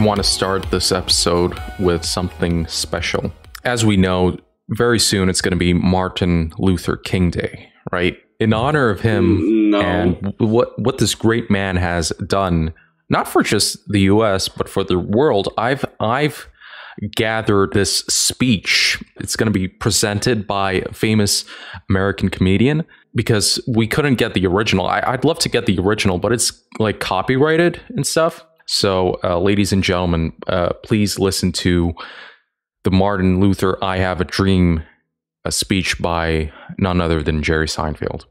want to start this episode with something special. As we know, very soon it's going to be Martin Luther King Day, right? In honor of him and what this great man has done, not for just the US, but for the world, I've gathered this speech. It's going to be presented by a famous American comedian because we couldn't get the original. I'd love to get the original, but it's like copyrighted and stuff. So, ladies and gentlemen, please listen to the Martin Luther I Have a Dream speech by none other than Jerry Seinfeld.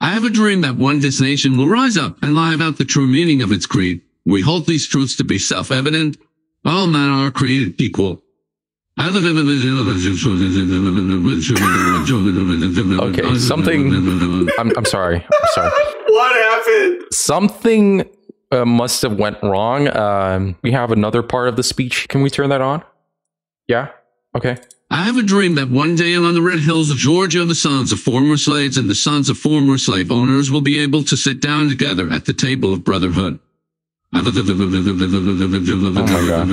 I have a dream that one this nation will rise up and lie about the true meaning of its creed. We hold these truths to be self-evident. All men are created equal. Okay, something... I'm sorry. What happened? Something must have went wrong. We have another part of the speech. Can we turn that on? Yeah? Okay. I have a dream that one day on the red hills of Georgia, the sons of former slaves and the sons of former slave owners will be able to sit down together at the table of brotherhood. Oh my God.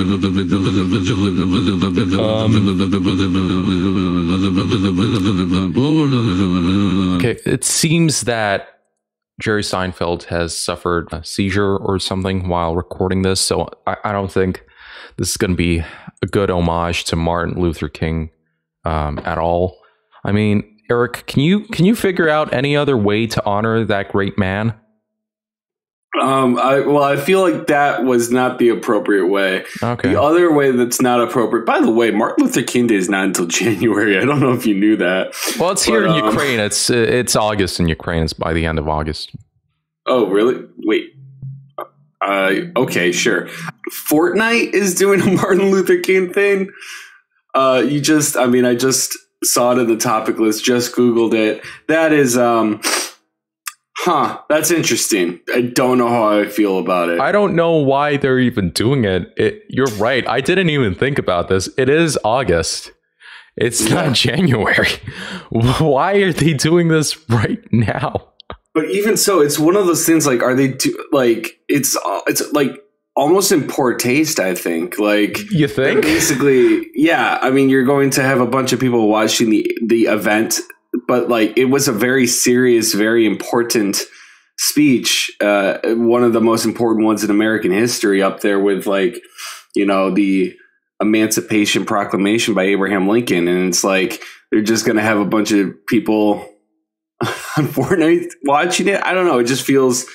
Okay, it seems that Jerry Seinfeld has suffered a seizure or something while recording this, so I don't think this is going to be a good homage to Martin Luther King at all. I mean, Eric, can you figure out any other way to honor that great man? I feel like that was not the appropriate way. Okay. The other way that's not appropriate, by the way, Martin Luther King Day is not until January. I don't know if you knew that. Well, it's here in Ukraine. It's August in Ukraine. It's by the end of August. Oh, really? Wait. Okay, sure. Fortnite is doing a Martin Luther King thing. I just saw it in the topic list, just Googled it. That is, that's interesting. I don't know how I feel about it. I don't know why they're even doing it. You're right. I didn't even think about this. It is August. It's not January. Why are they doing this right now? But even so, it's one of those things. Like, are they it's like almost in poor taste, I think. Like, you think? Basically, yeah. I mean, you're going to have a bunch of people watching the event. But like, it was a very serious, very important speech. One of the most important ones in American history, up there with the Emancipation Proclamation by Abraham Lincoln. And it's like, they're just going to have a bunch of people on Fortnite watching it. I don't know. It just feels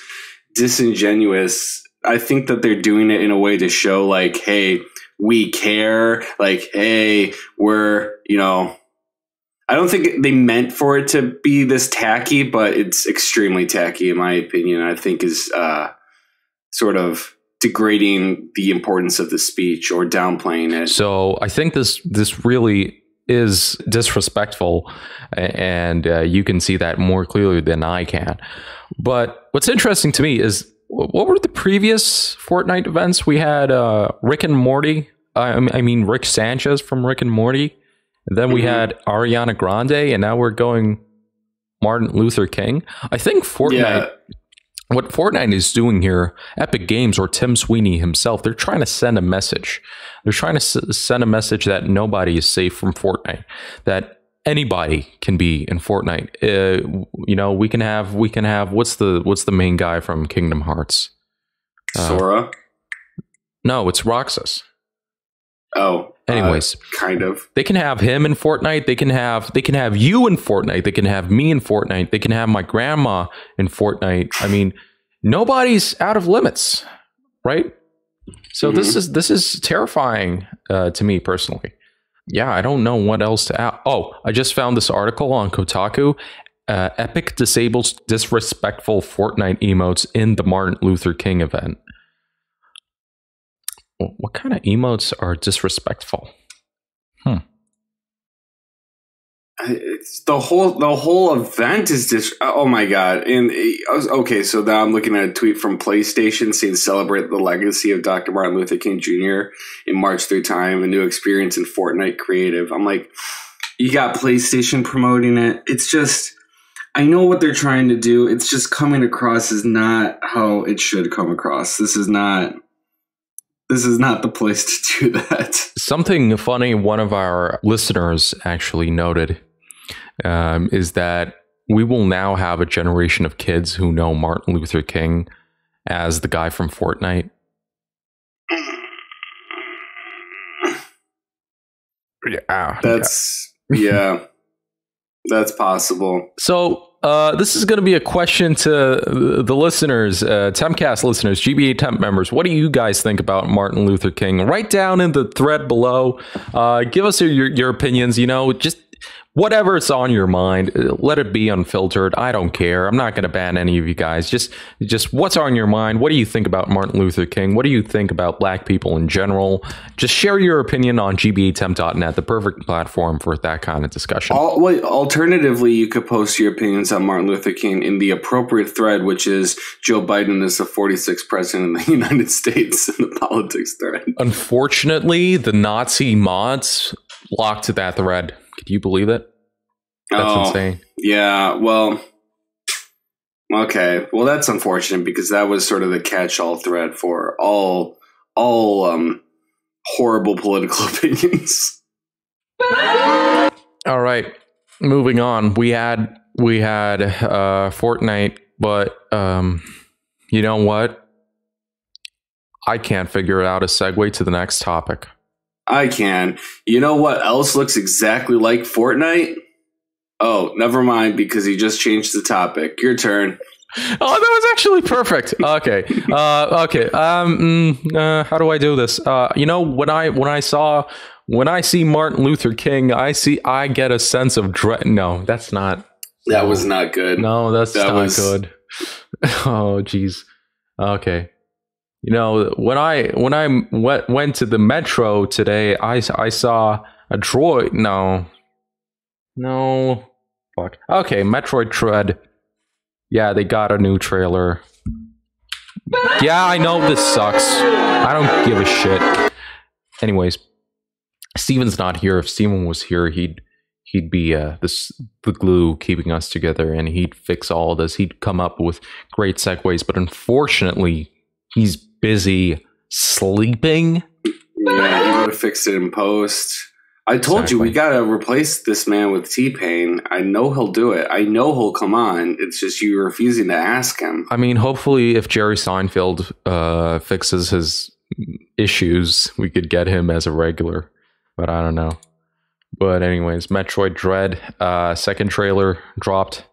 disingenuous. I think that they're doing it in a way to show like, hey, we care. Like, hey, we're, I don't think they meant for it to be this tacky, but it's extremely tacky, in my opinion. I think is sort of degrading the importance of the speech or downplaying it. So I think this really is disrespectful, and you can see that more clearly than I can. But what's interesting to me is, what were the previous Fortnite events? We had Rick and Morty. Rick Sanchez from Rick and Morty. And then we had Ariana Grande, and now we're going Martin Luther King. I think Fortnite, what Fortnite is doing here, Epic Games or Tim Sweeney himself, they're trying to send a message. They're trying to send a message that nobody is safe from Fortnite, that anybody can be in Fortnite. We can have what's the main guy from Kingdom Hearts? Sora? No, it's Roxas. Oh. Anyways, kind of. They can have him in Fortnite. They can have you in Fortnite. They can have me in Fortnite. They can have my grandma in Fortnite. I mean, nobody's out of limits, right? So this is terrifying to me personally. Yeah, I don't know what else to add. Oh, I just found this article on Kotaku. Epic disables disrespectful Fortnite emotes in the Martin Luther King event. What kind of emotes are disrespectful? It's the whole event is oh my God. And okay, so now I'm looking at a tweet from PlayStation saying celebrate the legacy of Dr. Martin Luther King Jr. in March through time, a new experience in Fortnite creative. I'm like, you got PlayStation promoting it. It's just, I know what they're trying to do. It's just coming across as not how it should come across. This is not This is not the place to do that. Something funny one of our listeners actually noted is that we will now have a generation of kids who know Martin Luther King as the guy from Fortnite. That's possible. So this is going to be a question to the listeners, Tempcast listeners, GBA Temp members. What do you guys think about Martin Luther King? Write down in the thread below. Give us your opinions. Just whatever's on your mind. Let it be unfiltered. I don't care. I'm not going to ban any of you guys. Just what's on your mind. What do you think about Martin Luther King? What do you think about black people in general? Just share your opinion on gbatemp.net, the perfect platform for that kind of discussion. Alternatively, you could post your opinions on Martin Luther King in the appropriate thread, which is Joe Biden is the 46th president of the United States in the politics thread. Unfortunately, the Nazi mods locked that thread. Could you believe it? That's insane. Yeah, well, okay. Well, that's unfortunate because that was sort of the catch-all thread for all horrible political opinions. All right, moving on. We had Fortnite, but you know what? I can't figure out a segue to the next topic. I can. You know what else looks exactly like Fortnite? Oh, never mind, because he just changed the topic. Your turn. Oh, that was actually perfect. Okay. Okay. How do I do this? When I see Martin Luther King, I get a sense of dread. No, that's not. That was not good. No, that's not good. Oh, geez. Okay. When I went to the metro today, I saw a droid. No. Fuck. Okay, Metroid Dread. Yeah, they got a new trailer. Yeah, I know this sucks. I don't give a shit. Anyways, Steven's not here. If Steven was here, he'd be the glue keeping us together, and he'd fix all of this. He'd come up with great segues, but unfortunately, he's busy sleeping. Yeah, he would have fixed it in post. I told you we gotta replace this man with T-Pain. I know he'll do it. I know he'll come on. It's just you refusing to ask him. I mean, hopefully, if Jerry Seinfeld fixes his issues, we could get him as a regular. But I don't know. But anyways, Metroid Dread, second trailer dropped.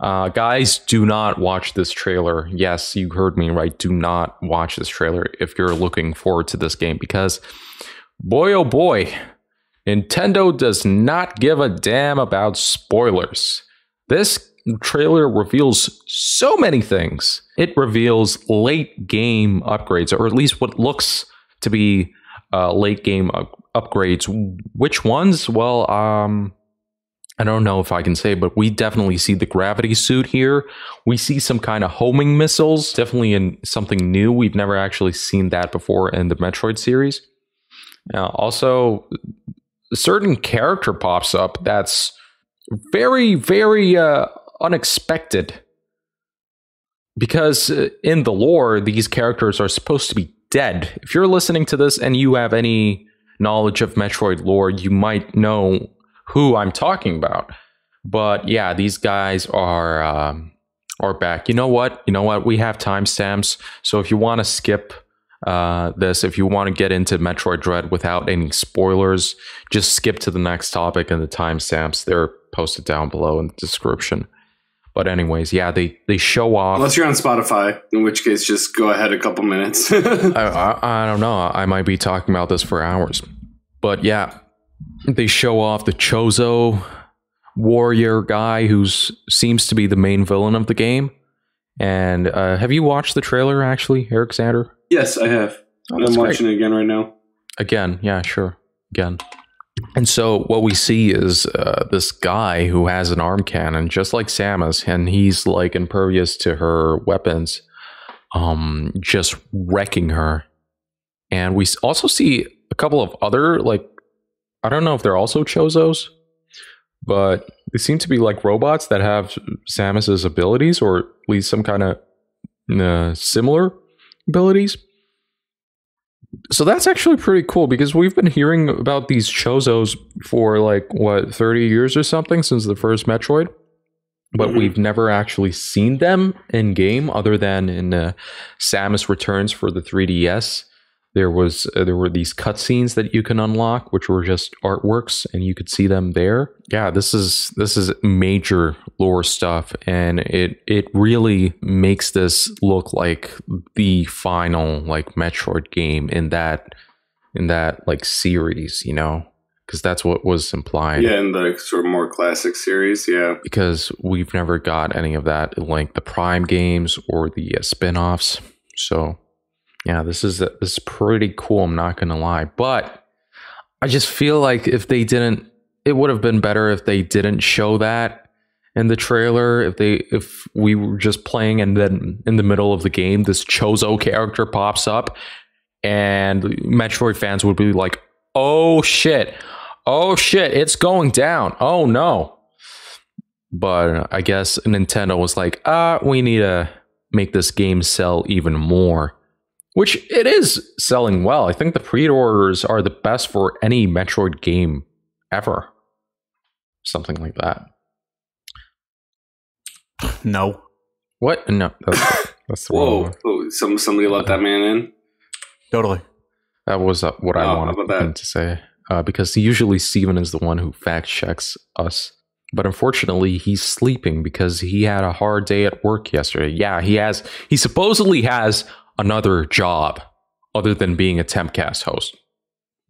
Guys, do not watch this trailer. Yes, you heard me right. Do not watch this trailer if you're looking forward to this game, because boy, oh boy, Nintendo does not give a damn about spoilers. This trailer reveals so many things. It reveals late game upgrades, or at least what looks to be late game upgrades. Which ones? Well, I don't know if I can say, but we definitely see the gravity suit here. We see some kind of homing missiles, definitely in something new. We've never actually seen that before in the Metroid series. Also, a certain character pops up that's very, very unexpected. Because in the lore, these characters are supposed to be dead. If you're listening to this and you have any knowledge of Metroid lore, you might know who I'm talking about. But yeah, these guys are back. You know what? We have timestamps. So if you want to skip this, if you want to get into Metroid Dread without any spoilers, just skip to the next topic, and the timestamps, they're posted down below in the description. But anyways, yeah, they show off. Unless you're on Spotify, in which case just go ahead a couple minutes. I don't know. I might be talking about this for hours. But yeah, they show off the Chozo warrior guy who seems to be the main villain of the game. And have you watched the trailer, actually, Ericzander? Yes, I have. I'm watching it again right now. Again, yeah, sure. Again. And so what we see is this guy who has an arm cannon, just like Samus, and he's like impervious to her weapons, just wrecking her. And we also see a couple of other, like, I don't know if they're also Chozos, but they seem to be like robots that have Samus's abilities, or at least some kind of similar abilities. So that's actually pretty cool because we've been hearing about these Chozos for like, what, 30 years or something since the first Metroid? But we've never actually seen them in game other than in Samus Returns for the 3DS. There were these cutscenes that you can unlock, which were just artworks, and you could see them there. Yeah, this is major lore stuff, and it really makes this look like the final like Metroid game in that like series, you know, because that's what was implied. Yeah, in the sort of more classic series, yeah. Because we've never got any of that in like the Prime games or the spin-offs, so. Yeah, this is pretty cool. I'm not gonna lie, but I just feel like if they didn't, it would have been better if they didn't show that in the trailer. If we were just playing and then in the middle of the game, this Chozo character pops up, and Metroid fans would be like, "Oh shit, it's going down. Oh no!" But I guess Nintendo was like, we need to make this game sell even more." Which it is selling well. I think the pre-orders are the best for any Metroid game ever. Something like that. No. What? No. That's the wrong one. Whoa. Somebody let that man in? Totally. That was what I wanted him to say. Because usually Steven is the one who fact checks us. But unfortunately, he's sleeping because he had a hard day at work yesterday. Yeah, he supposedly has another job other than being a Tempcast host.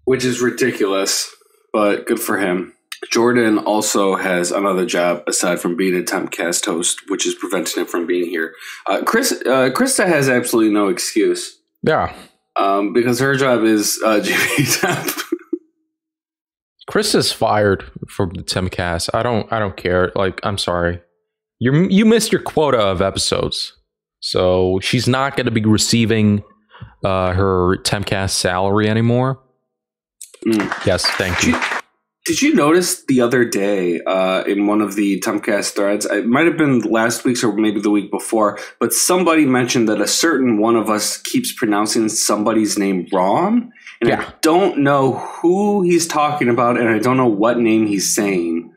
Which is ridiculous, but good for him. Jordan also has another job aside from being a Tempcast host, which is preventing him from being here. Krista has absolutely no excuse. Yeah. Because her job is GP Temp. Krista's fired from the Tempcast. I don't care. Like, I'm sorry. You missed your quota of episodes. So she's not going to be receiving her Tempcast salary anymore. Yes, thank you. Did you notice the other day in one of the Tempcast threads, it might have been last week's or maybe the week before, but somebody mentioned that a certain one of us keeps pronouncing somebody's name wrong? And I don't know who he's talking about, and I don't know what name he's saying.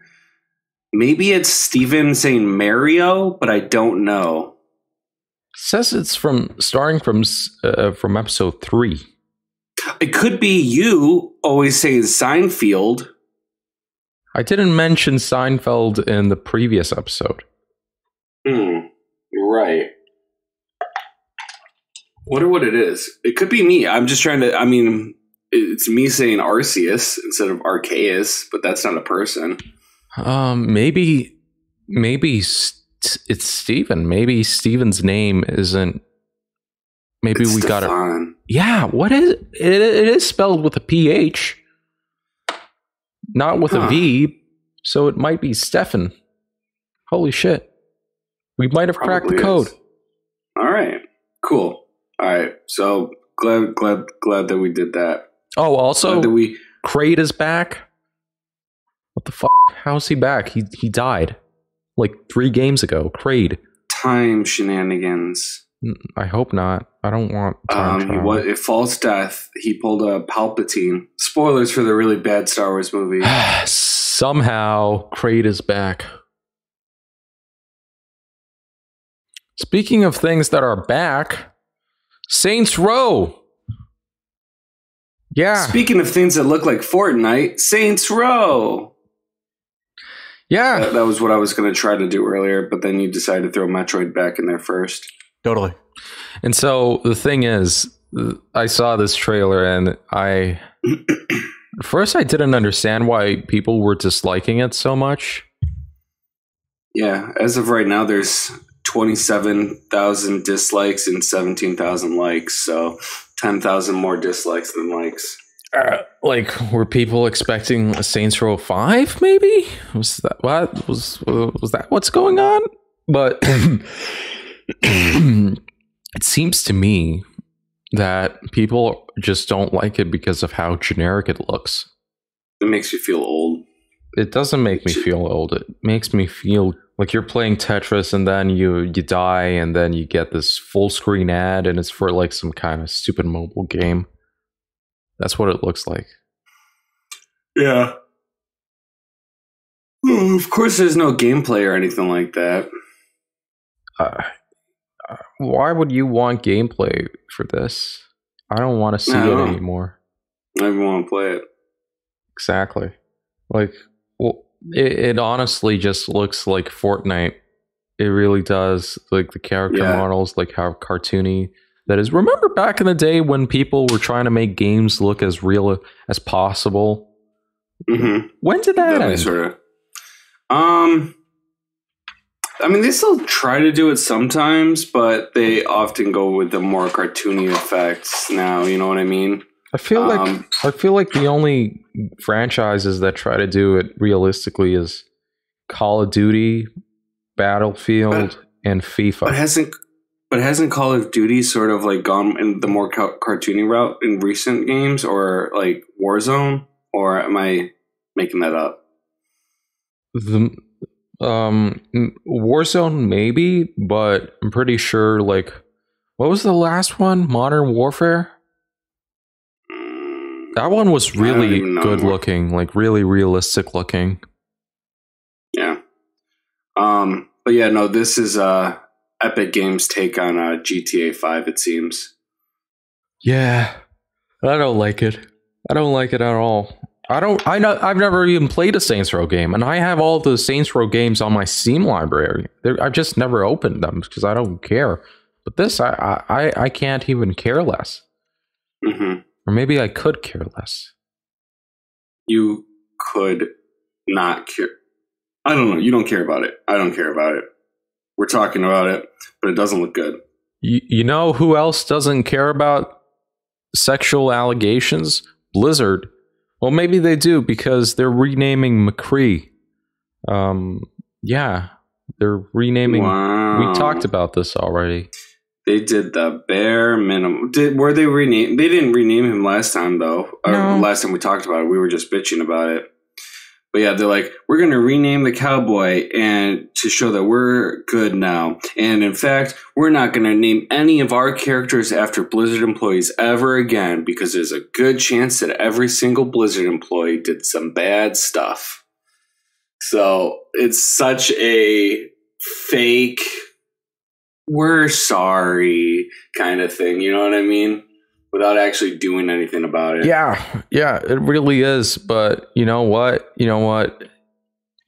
Maybe it's Steven saying Mario, but I don't know. Says it's starting from episode 3. It could be you always saying Seinfeld. I didn't mention Seinfeld in the previous episode. You're right. Wonder what it is. It could be me. I'm just trying to. I mean, it's me saying Arceus instead of Arceus, but that's not a person. Maybe it's Steven. Maybe Steven's name isn't. Maybe it's we Stefan. got it. Yeah, what is it? It is spelled with a PH, not with a V. So it might be Stefan. Holy shit! We might have cracked the code. All right, cool. All right, so glad that we did that. Oh, also, Kraid is back. What the fuck? How's he back? He died like 3 games ago. Kraid. Time shenanigans. I hope not. I don't want time travel. A false death. He pulled a Palpatine. Spoilers for the really bad Star Wars movie. Somehow, Kraid is back. Speaking of things that are back, Saints Row. Yeah. Speaking of things that look like Fortnite, Saints Row. Yeah. That was what I was going to try to do earlier, but then you decided to throw Metroid back in there first. Totally. And so the thing is, I saw this trailer and at first I didn't understand why people were disliking it so much. Yeah. As of right now, there's 27,000 dislikes and 17,000 likes. So 10,000 more dislikes than likes. Like, were people expecting a Saints Row 5, maybe? Was that what? Was that what's going on? But it seems to me that people just don't like it because of how generic it looks. It makes you feel old. It doesn't make me feel old. It makes me feel like you're playing Tetris and then you die and then you get this full screen ad and it's for like some kind of stupid mobile game. That's what it looks like. Yeah. Well, of course, there's no gameplay or anything like that. Why would you want gameplay for this? I don't want to see it anymore. I even want to play it. Exactly. Like, well, it honestly just looks like Fortnite. It really does. Like the character models, like how cartoony that is. Remember back in the day when people were trying to make games look as real as possible? Mm-hmm. When did that end? Sort of. I mean, they still try to do it sometimes, but they often go with the more cartoony effects now. You know what I mean? I feel like the only franchises that try to do it realistically is Call of Duty, Battlefield, and FIFA. But hasn't Call of Duty sort of like gone in the more cartoony route in recent games, or like Warzone? Or am I making that up? Warzone maybe, but I'm pretty sure, like, what was the last one? Modern Warfare? That one was really good looking, like really realistic looking. Yeah. But yeah, no, this is Epic Games' take on GTA 5, it seems. Yeah. I don't like it. I don't like it at all. I've never even played a Saints Row game, and I have all the Saints Row games on my Steam library. I've just never opened them because I don't care. But this, I can't even care less. Mm-hmm. Or maybe I could care less. You could not care. I don't know. You don't care about it. I don't care about it. We're talking about it, but it doesn't look good. You know who else doesn't care about sexual allegations? Blizzard. Well, maybe they do because they're renaming McCree. Yeah, they're renaming. Wow. We talked about this already. They did the bare minimum. Were they renamed? They didn't rename him last time, though. No. Last time we talked about it, we were just bitching about it. But yeah, they're like, we're going to rename the cowboy and to show that we're good now. And in fact, we're not going to name any of our characters after Blizzard employees ever again because there's a good chance that every single Blizzard employee did some bad stuff. So it's such a fake, we're sorry kind of thing. You know what I mean? Without actually doing anything about it. Yeah, it really is. But you know what?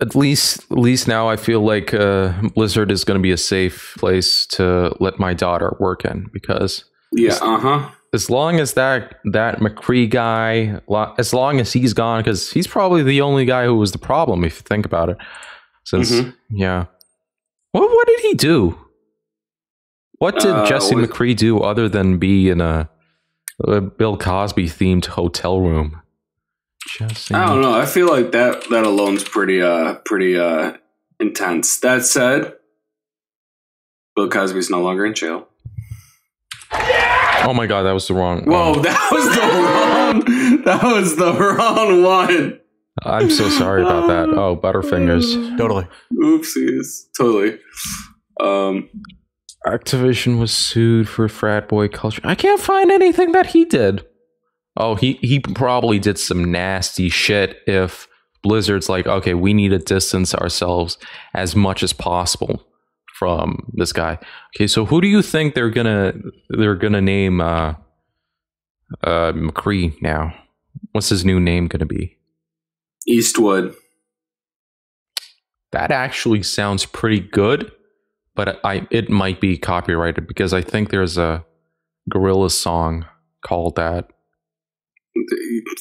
At least now I feel like Blizzard is going to be a safe place to let my daughter work in because as long as that McCree guy, as long as he's gone, because he's probably the only guy who was the problem if you think about it. Since what did he do? What did Jesse McCree do other than be in a Bill Cosby themed hotel room? I don't know. I feel like that alone's pretty intense. That said, Bill Cosby's no longer in jail. Oh my god, that was the wrong. Whoa, that was the wrong one. I'm so sorry about that. Oh, Butterfingers. Totally. Oopsies. Totally. Activision was sued for frat boy culture. I can't find anything that he did. Oh, he probably did some nasty shit if Blizzard's like, okay, we need to distance ourselves as much as possible from this guy. Okay, so who do you think they're gonna name McCree now? What's his new name gonna be? Eastwood. That actually sounds pretty good. But it might be copyrighted because I think there's a Gorillaz song called that.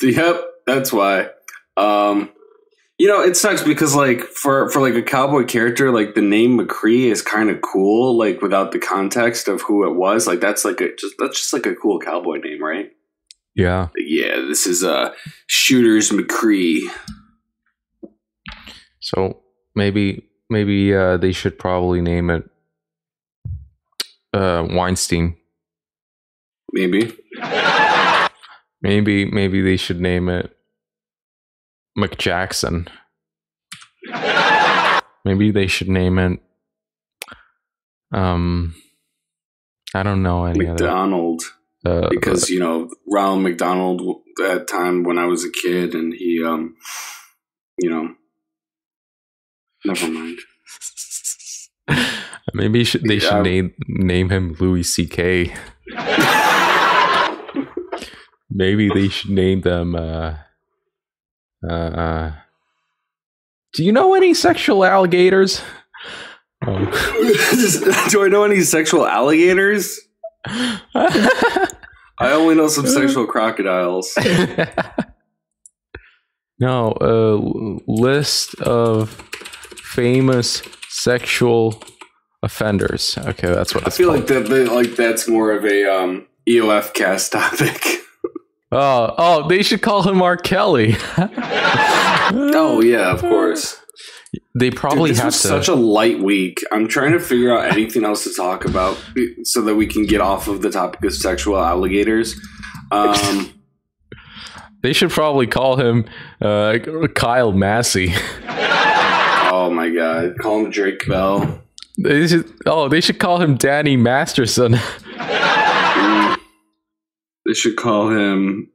Yep, that's why. It sucks because like for like a cowboy character, like the name McCree is kind of cool. Like without the context of who it was, like that's just like a cool cowboy name, right? Yeah. Yeah, this is Shooters McCree. So maybe they should probably name it Weinstein. Maybe they should name it McJackson. Maybe they should name it I don't know any McDonald. because Ronald McDonald at the time when I was a kid, and he never mind. Maybe they should name him Louis C.K. Maybe they should name them. Do you know any sexual alligators? Do I know any sexual alligators? I only know some sexual crocodiles. No, list of famous sexual offenders. Okay, that's what it's called. I feel like that's more of a EOF cast topic. Oh, they should call him R. Kelly. Oh yeah, of course. They probably have to. Such a light week. I'm trying to figure out anything else to talk about so that we can get off of the topic of sexual alligators. They should probably call him Kyle Massey. Oh my god! Call him Drake Bell. They should call him Danny Masterson. They should call him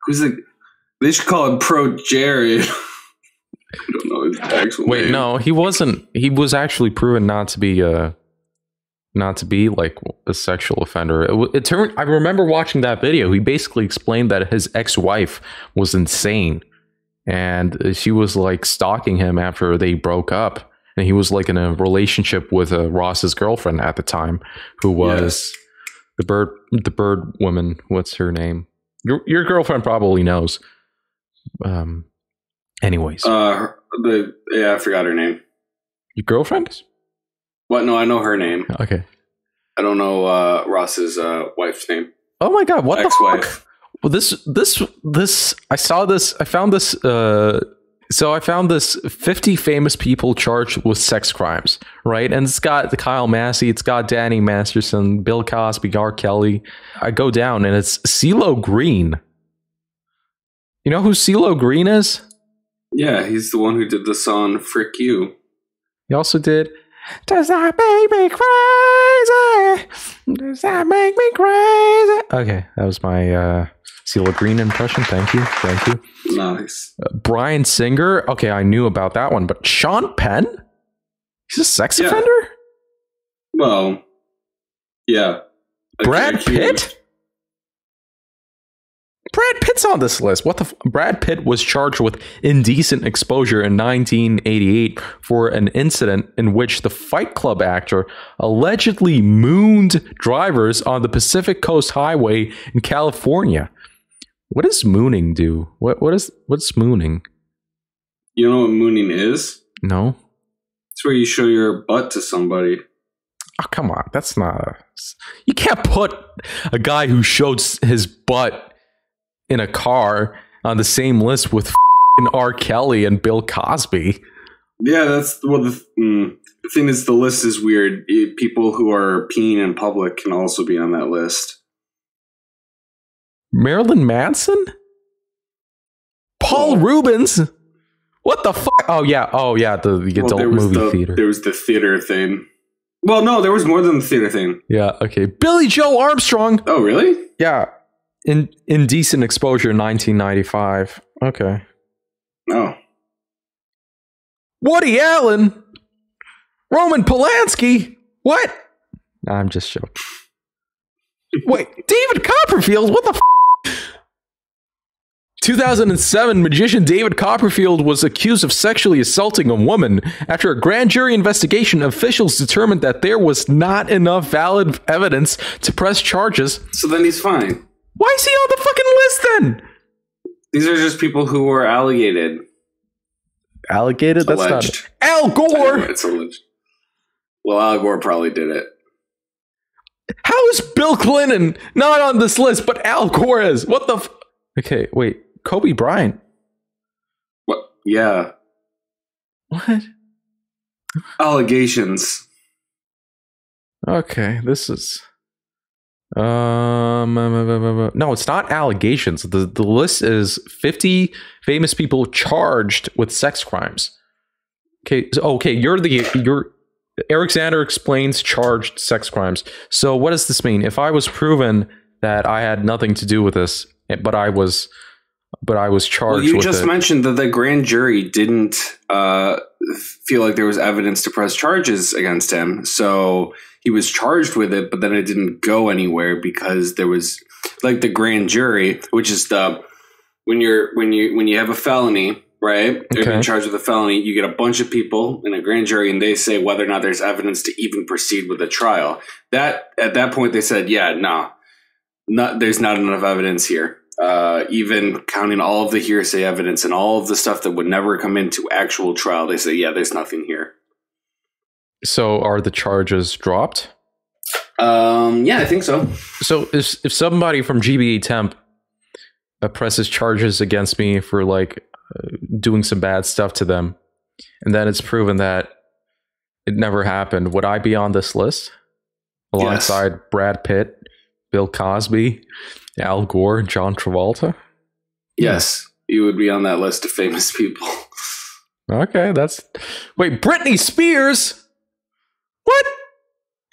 who's the? They should call him Pro Jared. I don't know his actual name. No, he wasn't. He was actually proven not to be like a sexual offender. It turned. I remember watching that video. He basically explained that his ex-wife was insane, and she was like stalking him after they broke up. And he was like in a relationship with Ross's girlfriend at the time, who was the bird woman. What's her name? Your girlfriend probably knows. Anyways, I forgot her name. Your girlfriend? What? No, I know her name. Okay. I don't know Ross's wife's name. Oh my god! What ex-wife. The fuck? Well, this. I saw this. I found this. So I found this 50 famous people charged with sex crimes, right? And it's got the Kyle Massey, it's got Danny Masterson, Bill Cosby, R. Kelly. I go down and it's CeeLo Green. You know who CeeLo Green is? Yeah, he's the one who did the song Frick You. He also did Does That Make Me Crazy? Does That Make Me Crazy? Okay, that was my CeeLo Green impression. Thank you. Nice. Bryan Singer. Okay, I knew about that one, but Sean Penn? He's a sex offender? Well, yeah. Brad Pitt? Brad Pitt's on this list. Brad Pitt was charged with indecent exposure in 1988 for an incident in which the Fight Club actor allegedly mooned drivers on the Pacific Coast Highway in California. What does mooning do? What's mooning? You know what mooning is? No. It's where you show your butt to somebody. Oh, come on. That's not you can't put a guy who showed his butt in a car on the same list with R. Kelly and Bill Cosby. Yeah, that's the thing is, the list is weird. People who are peeing in public can also be on that list. Marilyn Manson? Paul Rubens? What the fuck? Oh yeah, the adult movie theater. There was the theater thing. Well, no, there was more than the theater thing. Yeah, okay. Billy Joe Armstrong. Oh, really? Yeah. Indecent exposure in 1995. Okay. Oh. Woody Allen. Roman Polanski. What? Nah, I'm just joking. Wait, David Copperfield? What the f? 2007, magician David Copperfield was accused of sexually assaulting a woman. After a grand jury investigation, officials determined that there was not enough valid evidence to press charges. So then he's fine. Why is he on the fucking list then? These are just people who were alligated. Alligated? That's alleged. Not Al Gore. It's alleged. Well, Al Gore probably did it. How is Bill Clinton not on this list, but Al Gore is? What the? Okay, wait. Kobe Bryant. What? Yeah. What? Allegations. Okay, this is. No, it's not allegations. The list is 50 famous people charged with sex crimes. Okay, you're Ericzander explains charged sex crimes. So what does this mean? If I was proven that I had nothing to do with this, but I was charged well, with you it. just mentioned that the grand jury didn't feel like there was evidence to press charges against him. So he was charged with it, but then it didn't go anywhere because there was like the grand jury, which is when you have a felony, right? If you're charged with a felony, you get a bunch of people in a grand jury and they say whether or not there's evidence to even proceed with a trial. That at that point they said, yeah, no, there's not enough evidence here. Even counting all of the hearsay evidence and all of the stuff that would never come into actual trial, they say, yeah, there's nothing here. So are the charges dropped? Yeah, I think so. So if somebody from GBA Temp presses charges against me for like doing some bad stuff to them, and then it's proven that it never happened, would I be on this list alongside Brad Pitt, Bill Cosby, Al Gore, John Travolta? Yes, you would be on that list of famous people. Okay, wait, Britney Spears? What?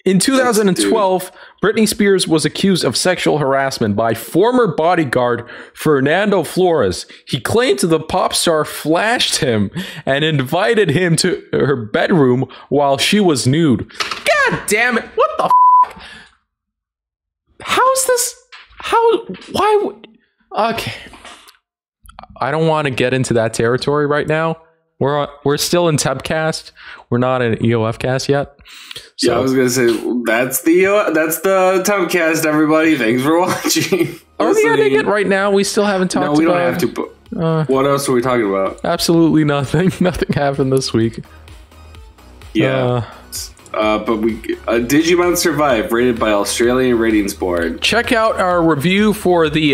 In 2012, Britney Spears was accused of sexual harassment by former bodyguard Fernando Flores. He claimed the pop star flashed him and invited him to her bedroom while she was nude. God damn it! What the f***? How's this? Why would... Okay. I don't want to get into that territory right now. We're still in Tempcast. We're not in EOF cast yet. So. Yeah, I was gonna say that's the Tempcast. Everybody, thanks for watching. Are we ending it right now? We still haven't talked about. No, we don't have to. But what else are we talking about? Absolutely nothing. Nothing happened this week. Yeah. But we Digimon Survive, rated by Australian Ratings Board. Check out our review for the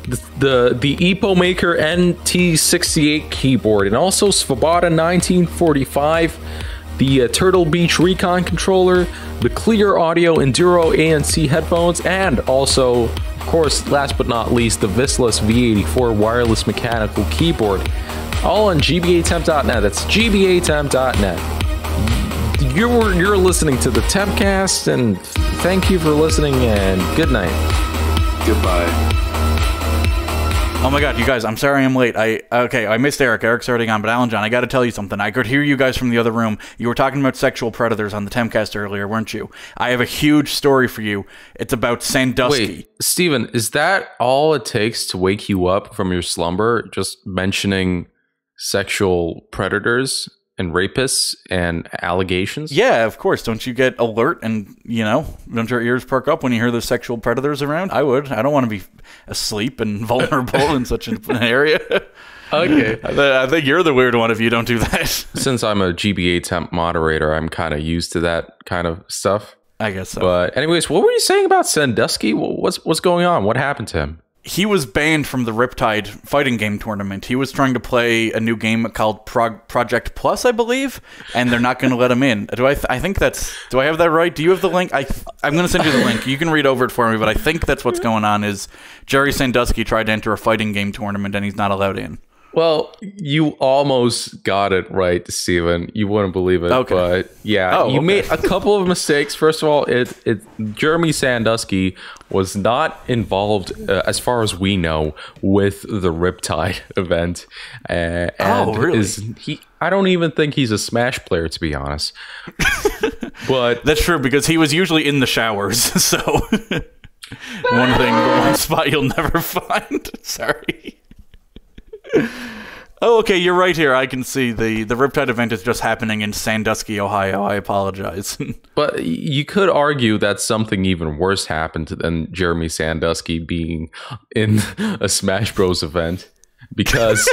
Epo Maker NT68 keyboard, and also Svoboda 1945, the Turtle Beach Recon controller, the Clear Audio Enduro ANC headphones, and also, of course, last but not least, the Vislis V84 wireless mechanical keyboard. All on gbatemp.net. That's gbatemp.net. You're listening to the Tempcast, and thank you for listening, and good night. Goodbye. Oh my god, you guys, I'm sorry I'm late. I missed Eric. Eric's already gone, but Alan John, I gotta tell you something. I could hear you guys from the other room. You were talking about sexual predators on the Tempcast earlier, weren't you? I have a huge story for you. It's about Sandusky. Wait, Steven, is that all it takes to wake you up from your slumber? Just mentioning sexual predators and rapists and allegations? Yeah, of course. Don't you get alert and, don't your ears perk up when you hear the sexual predators around? I would. I don't want to be asleep and vulnerable in such an area. Okay. I think you're the weird one if you don't do that. Since I'm a GBA Temp moderator, I'm kind of used to that kind of stuff. I guess so. But anyways, what were you saying about Sandusky? What's going on? What happened to him? He was banned from the Riptide fighting game tournament. He was trying to play a new game called Project Plus, I believe, and they're not going to let him in. Do I think that's... Do I have that right? Do you have the link? I'm going to send you the link. You can read over it for me, but I think that's what's going on is Jerry Sandusky tried to enter a fighting game tournament, and he's not allowed in. Well, you almost got it right, Steven. You wouldn't believe it, okay. But yeah, you made a couple of mistakes. First of all, Jeremy Sandusky was not involved, as far as we know, with the Riptide event. And really? I don't even think he's a Smash player, to be honest. But that's true, because he was usually in the showers. So one spot you'll never find. Sorry. Oh, okay, you're right here. I can see the Riptide event is just happening in Sandusky, Ohio. I apologize. But you could argue that something even worse happened than Jeremy Sandusky being in a Smash Bros. Event, because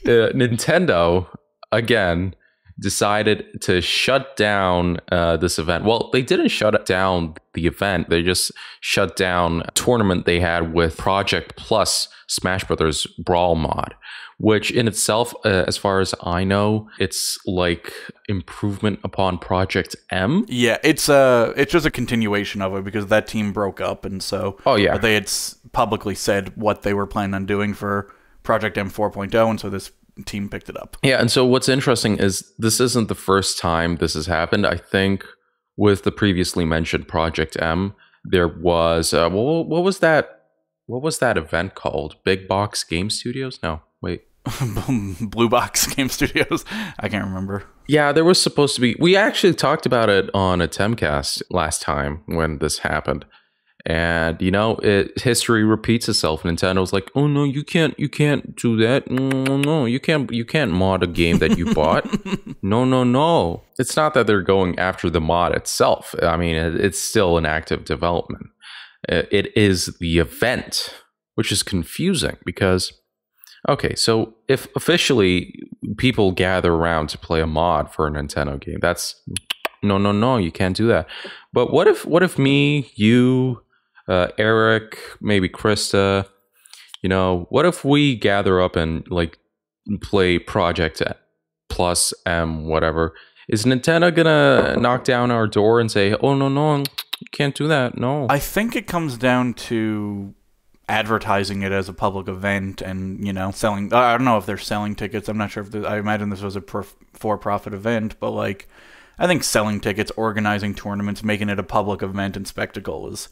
Nintendo, again, decided to shut down this event. Well, they didn't shut down the event. They just shut down a tournament they had with Project Plus Smash Brothers Brawl mod, which in itself, as far as I know, it's like improvement upon Project M. Yeah, it's just a continuation of it, because that team broke up, and so they had publicly said what they were planning on doing for Project M 4.0, and so this team picked it up. Yeah, and so what's interesting is this isn't the first time this has happened. I think with the previously mentioned Project M, there was what was that? What was that event called? Big Box Game Studios? No, wait. Blue Box Game Studios. I can't remember. Yeah, there was supposed to be. We actually talked about it on a Tempcast last time when this happened. And history repeats itself. Nintendo's like, "Oh no, you can't do that. No, you can't mod a game that you bought. No. It's not that they're going after the mod itself. I mean, it's still an active development. It is the event, which is confusing because, okay, so if officially people gather around to play a mod for a Nintendo game, that's no, you can't do that. But what if me, you, Eric, maybe Krista, what if we gather up and like play Project plus M, whatever? Is Nintendo gonna knock down our door and say, "Oh no, you can't do that"? No. I think it comes down to advertising it as a public event and selling. I don't know if they're selling tickets. I'm not sure if I imagine this was a for-profit event, but like I think selling tickets, organizing tournaments, making it a public event and spectacle is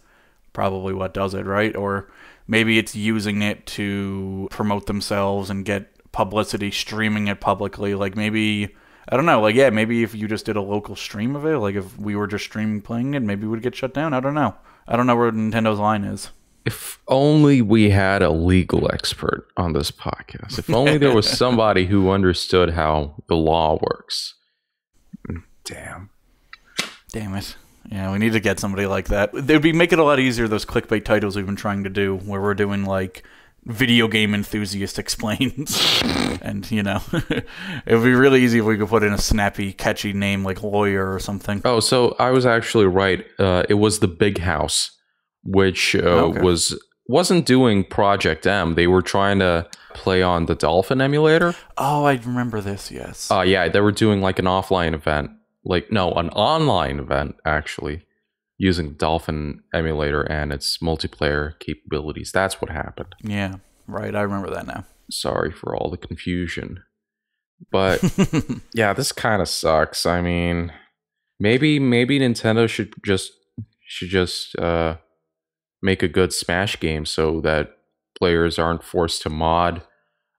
probably what does it, right? Or maybe it's using it to promote themselves and get publicity, streaming it publicly. Like maybe, I don't know, like, yeah, maybe if you just did a local stream of it, like if we were just streaming playing it, maybe it would get shut down. I don't know. I don't know where Nintendo's line is. If only we had a legal expert on this podcast. If only there was somebody who understood how the law works. Damn it. Yeah, we need to get somebody like that. They'd make it a lot easier, those clickbait titles we've been trying to do, where we're doing like video game enthusiast explains. And, it would be really easy if we could put in a snappy, catchy name like lawyer or something. Oh, so I was actually right. It was the Big House, which wasn't doing Project M. They were trying to play on the Dolphin emulator. Oh, I remember this, yes. Yeah, they were doing like an offline event. An online event, actually, using Dolphin emulator and its multiplayer capabilities. That's what happened. Yeah, right. I remember that now. Sorry for all the confusion. But, yeah, this kind of sucks. I mean, maybe Nintendo should just make a good Smash game so that players aren't forced to mod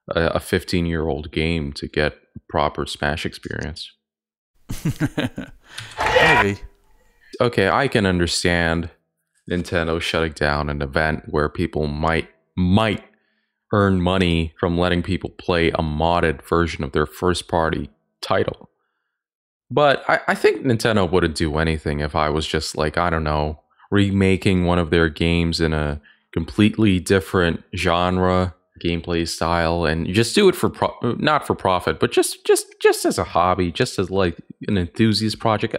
a 15-year-old game to get proper Smash experience. Maybe. Okay, I can understand Nintendo shutting down an event where people might earn money from letting people play a modded version of their first-party title. But I think Nintendo wouldn't do anything if I was just like, I don't know, remaking one of their games in a completely different genre, gameplay style, and you just do it for not for profit, but just as a hobby, just as like an enthusiast project.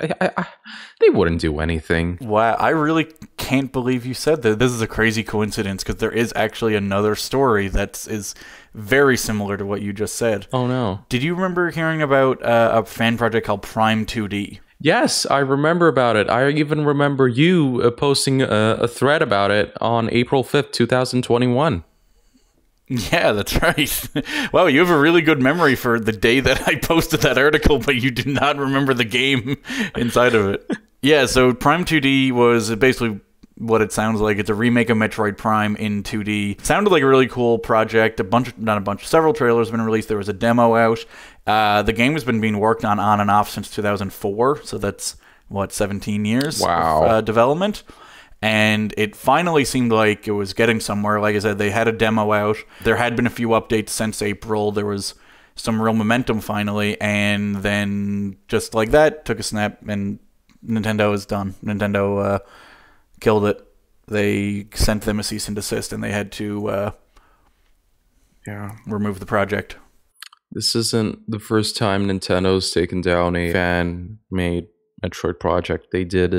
They wouldn't do anything. Wow, I really can't believe you said that. This is a crazy coincidence because there is actually another story that is very similar to what you just said. Oh no! Did you remember hearing about a fan project called Prime2D? Yes, I remember about it. I even remember you posting a thread about it on April 5th, 2021. Yeah, that's right. Wow, you have a really good memory for the day that I posted that article, but you do not remember the game inside of it. Yeah, so Prime2D was basically what it sounds like. It's a remake of Metroid Prime in 2D. It sounded like a really cool project. Several trailers have been released. There was a demo out. The game has been being worked on and off since 2004, so that's, 17 years of development. And it finally seemed like it was getting somewhere. Like I said, they had a demo out. There had been a few updates since April. There was some real momentum finally. And then just like that, took a snap and Nintendo is done. Nintendo killed it. They sent them a cease and desist and they had to remove the project. This isn't the first time Nintendo's taken down a fan-made Metroid project. They did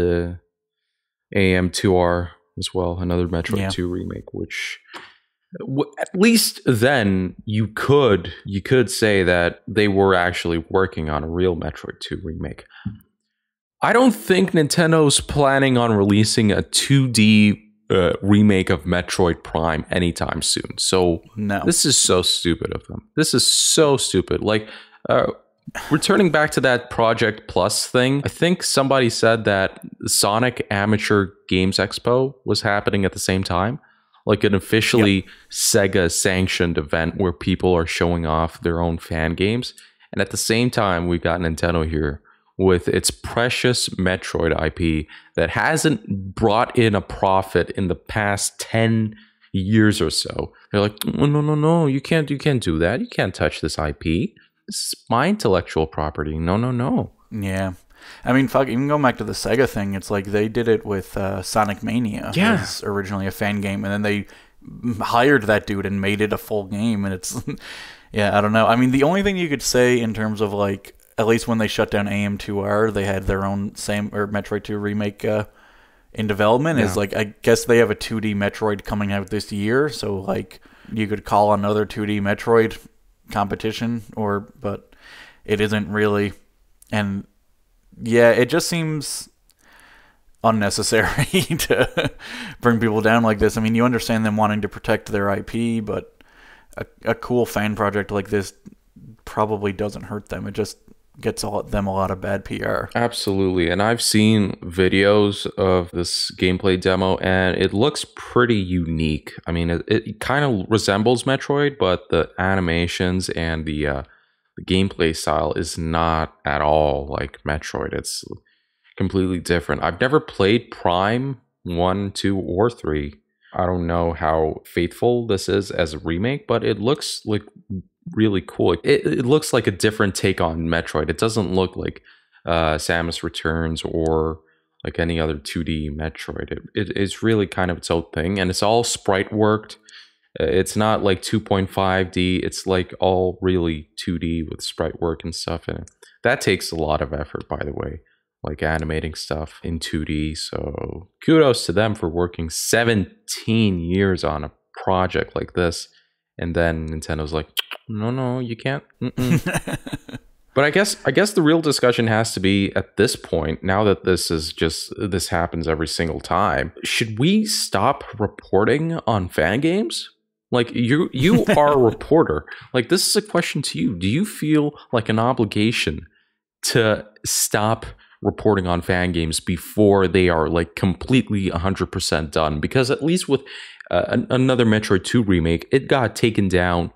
AM2R as well, another Metroid 2 remake, which at least then you could say that they were actually working on a real Metroid 2 remake. I don't think Nintendo's planning on releasing a 2D remake of Metroid Prime anytime soon. So No. this is so stupid of them. This is so stupid. Like, returning back to that Project Plus thing, I think somebody said that Sonic Amateur Games Expo was happening at the same time. Like an officially Sega sanctioned event where people are showing off their own fan games. And at the same time, we've got Nintendo here with its precious Metroid IP that hasn't brought in a profit in the past 10 years or so. They're like, oh, no, you can't do that. You can't touch this IP. This is my intellectual property. No. Yeah. I mean, fuck, even going back to the Sega thing, it's like they did it with Sonic Mania. Yeah. It was originally a fan game, and then they hired that dude and made it a full game, and it's... Yeah, I don't know. I mean, the only thing you could say in terms of, like, at least when they shut down AM2R, they had their own Metroid 2 remake in development, is, like, I guess they have a 2D Metroid coming out this year, so, like, you could call another 2D Metroid competition, but it isn't really. And yeah, it just seems unnecessary to bring people down like this. I mean, you understand them wanting to protect their IP, but a cool fan project like this probably doesn't hurt them. It just gets them a lot of bad PR. Absolutely. And I've seen videos of this gameplay demo, and it looks pretty unique. I mean, it kind of resembles Metroid, but the animations and the gameplay style is not at all like Metroid. It's completely different. I've never played Prime 1, 2, or 3. I don't know how faithful this is as a remake, but it looks like really cool. It looks like a different take on Metroid. It doesn't look like Samus Returns or like any other 2D Metroid. It's really kind of its own thing, and it's all sprite worked. It's not like 2.5D. It's like all really 2D with sprite work and stuff in it. That takes a lot of effort, by the way, like animating stuff in 2D. So kudos to them for working 17 years on a project like this. And then Nintendo's like, no, you can't. But I guess the real discussion has to be at this point, now that this happens every single time, should we stop reporting on fan games? Like, you are a reporter. Like, this is a question to you. Do you feel like an obligation to stop reporting on fan games before they are like completely 100% done? Because at least with another Metroid 2 remake, it got taken down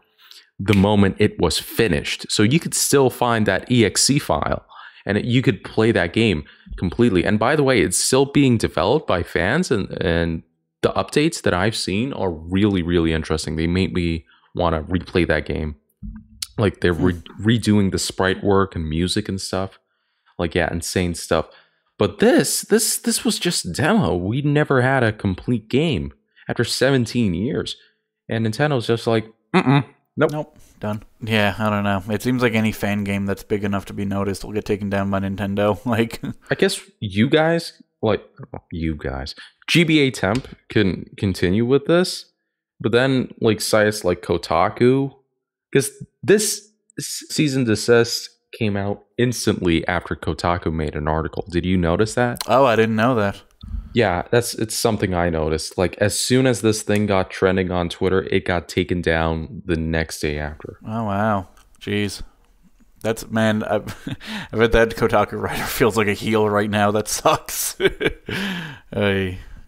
the moment it was finished. So you could still find that EXE file and you could play that game completely. And by the way, it's still being developed by fans, and the updates that I've seen are really, really interesting. They made me want to replay that game. Like, they're redoing the sprite work and music and stuff. Like, yeah, insane stuff. But this was just a demo. We never had a complete game after 17 years. And Nintendo's just like, nope, done. Yeah, I don't know. It seems like any fan game that's big enough to be noticed will get taken down by Nintendo. Like, I guess you guys, GBA Temp can continue with this, but then like sites like Kotaku, because this cease and desist came out instantly after Kotaku made an article. Did you notice that? Oh, I didn't know that. Yeah, it's something I noticed. Like, as soon as this thing got trending on Twitter, it got taken down the next day after. Oh, wow. Jeez. That's, man, I bet that Kotaku writer feels like a heel right now. That sucks.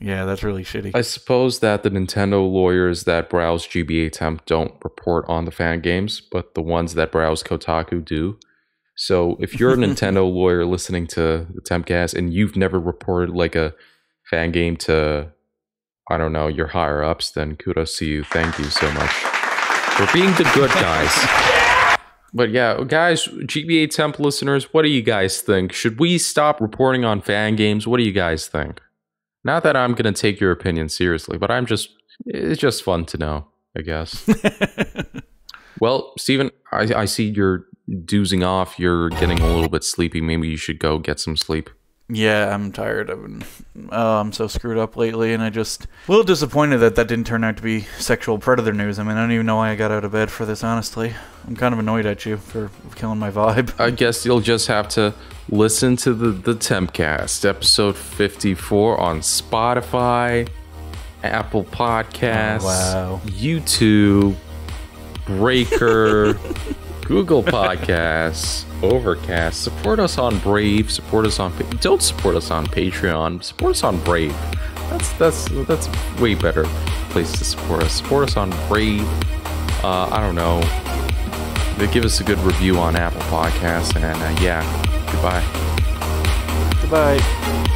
Yeah, that's really shitty. I suppose that the Nintendo lawyers that browse GBA Temp don't report on the fan games, but the ones that browse Kotaku do. So if you're a Nintendo lawyer listening to the Tempcast and you've never reported like a fan game to, I don't know, your higher ups, then kudos to you. Thank you so much for being the good guys. But yeah, guys, GBA Temp listeners, what do you guys think? Should we stop reporting on fan games? What do you guys think? Not that I'm going to take your opinion seriously, but it's just fun to know, I guess. Well, Steven, I see you're doozing off. You're getting a little bit sleepy. Maybe you should go get some sleep. Yeah, I'm tired. I'm so screwed up lately, and a little disappointed that didn't turn out to be sexual predator news. I mean, I don't even know why I got out of bed for this, honestly. I'm kind of annoyed at you for killing my vibe. I guess you'll just have to listen to the Tempcast, episode 54 on Spotify, Apple Podcasts, wow. YouTube, Breaker, Google Podcasts, Overcast. Support us on Brave. Support us on. Don't support us on Patreon. Support us on Brave. That's a way better place to support us. Support us on Brave. I don't know. They give us a good review on Apple Podcasts, and yeah, goodbye. Goodbye.